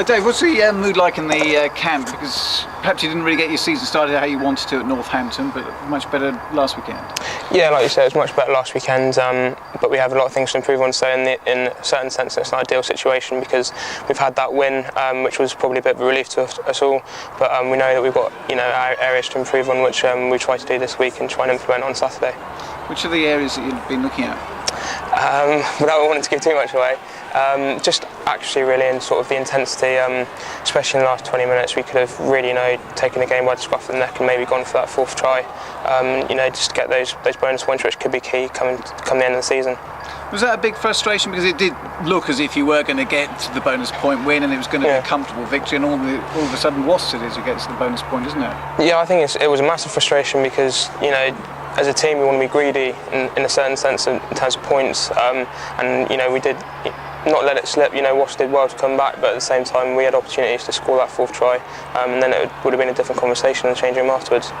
Dave, what's the mood like in the camp? Because perhaps you didn't really get your season started how you wanted to at Northampton, but much better last weekend. Yeah, like you said, it was much better last weekend, but we have a lot of things to improve on. So in a certain sense, it's an ideal situation because we've had that win, which was probably a bit of a relief to us all. But we know that we've got areas to improve on, which we try to do this week and try and implement on Saturday. Which are the areas that you've been looking at? Without wanting to give too much away, just actually really in sort of the intensity, especially in the last 20 minutes, we could have really taken the game by the scruff of the neck and maybe gone for that fourth try. Just to get those bonus points, which could be key come the end of the season. Was that a big frustration because it did look as if you were going to get to the bonus point win and it was going to be a comfortable victory, and all of a sudden lost it as you get to the bonus point, isn't it? Yeah, I think it was a massive frustration because as a team we want to be greedy in a certain sense in terms of points, and we did not let it slip. Wash did well to come back, but at the same time we had opportunities to score that fourth try, and then it would have been a different conversation in the changing room afterwards.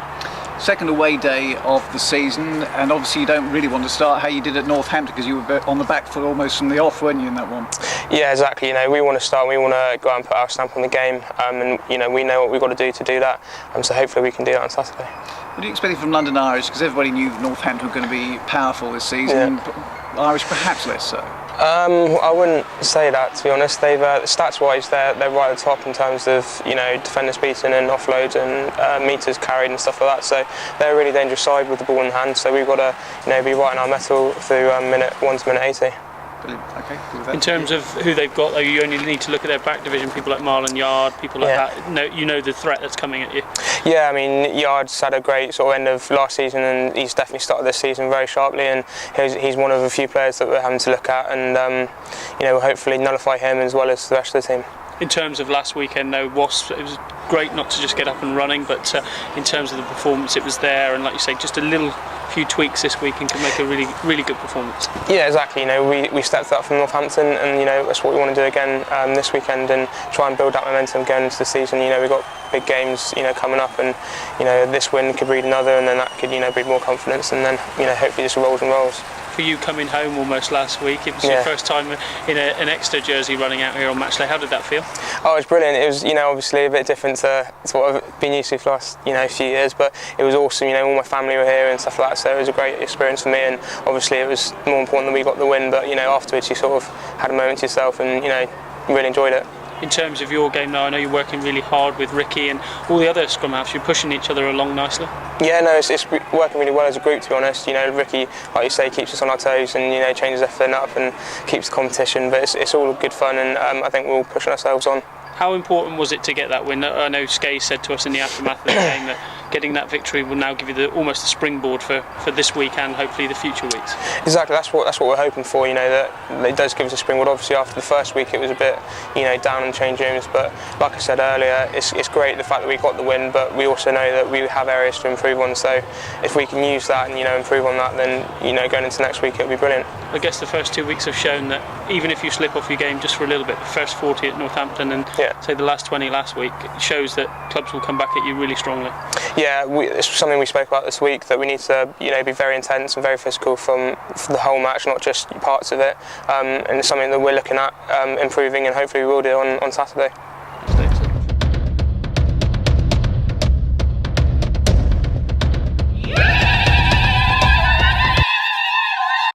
Second away day of the season, and obviously you don't really want to start how you did at Northampton because you were on the back foot almost from the off, weren't you, in that one? Yeah, exactly. We want to start, we want to go out and put our stamp on the game, and we know what we've got to do that, so hopefully we can do that on Saturday. What are you expecting from London Irish? Because everybody knew Northampton were going to be powerful this season, Irish perhaps less so. I wouldn't say that, to be honest. They've stats-wise, they're right at the top in terms of defenders beaten and offloads and meters carried and stuff like that. So they're a really dangerous side with the ball in hand. So we've got to be right in our mettle through minute 1 to minute 80. Brilliant. Okay, cool with that. In terms of who they've got, though, you only need to look at their back division. People like Marlon Yard, people like that. You know the threat that's coming at you. Yeah, I mean Yard's had a great sort of end of last season, and he's definitely started this season very sharply. And he's one of a few players that we're having to look at, and we'll hopefully nullify him as well as the rest of the team. In terms of last weekend, though, Wasps, it was great not to just get up and running, but in terms of the performance, it was there, and like you say, just a few tweaks this week and can make a really, really good performance. Yeah, exactly. We stepped up from Northampton, and that's what we want to do again this weekend, and try and build that momentum going into the season. We've got big games coming up, and this win could breed another, and then that could breed more confidence, and then hopefully just rolls and rolls. For you coming home almost last week, it was your first time in an Exeter jersey running out here on match day. How did that feel? Oh, it was brilliant. It was obviously a bit different to what I've been used to for the last few years, but it was awesome. All my family were here and stuff like that, so it was a great experience for me, and obviously it was more important that we got the win, but afterwards you sort of had a moment to yourself and really enjoyed it. In terms of your game now, I know you're working really hard with Ricky and all the other scrum halves. You're pushing each other along nicely. Yeah, no, it's working really well as a group, to be honest. Ricky, like you say, keeps us on our toes and changes everything up and keeps the competition. But it's all good fun, and I think we're all pushing ourselves on. How important was it to get that win? I know Skay said to us in the aftermath of the game that getting that victory will now give you almost a springboard for this week and hopefully the future weeks. Exactly, that's what we're hoping for. That it does give us a springboard. Obviously, after the first week, it was a bit down in change rooms. But like I said earlier, it's great the fact that we got the win. But we also know that we have areas to improve on. So if we can use that and improve on that, then going into next week it'll be brilliant. I guess the first 2 weeks have shown that even if you slip off your game just for a little bit, the first 40 at Northampton and say the last 20 last week, it shows that clubs will come back at you really strongly. Yeah, it's something we spoke about this week, that we need to be very intense and very physical for the whole match, not just parts of it, and it's something that we're looking at improving, and hopefully we will do on Saturday.